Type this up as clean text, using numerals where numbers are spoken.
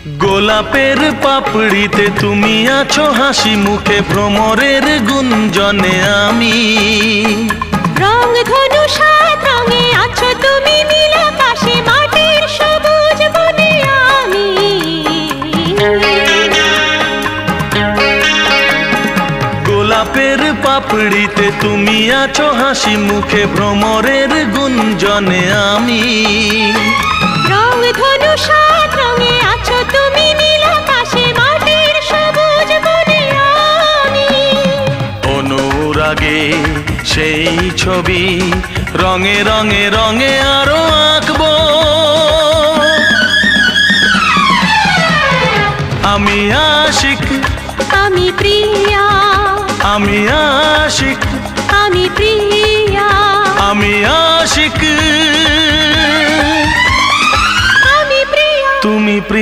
গোলাপের পাপড়িতে তুমি আছো হাসি মুখে, ভ্রমরের গুঞ্জনে আমি। রং ধনু সাত রঙে আছো তুমি, নীল আকাশে মাটির সবুজ বনে আমি। গোলাপের পাপড়িতে তুমি আছো হাসি মুখে, ভ্রমরের গুঞ্জনে আমি। রং ধনু সাত রঙে আছো তুমি, নীল আকাশে মাটির সবুজ বনে আমি। অনুরাগে সেই ছবি রঙে রঙে রঙে আরো আঁকবো। আমি আশিক, আমি প্রিয়া, আমি আশিক, আমি প্রিয়া, আমি আশিক, আমি প্রিয়া, তুমি প্রিয়।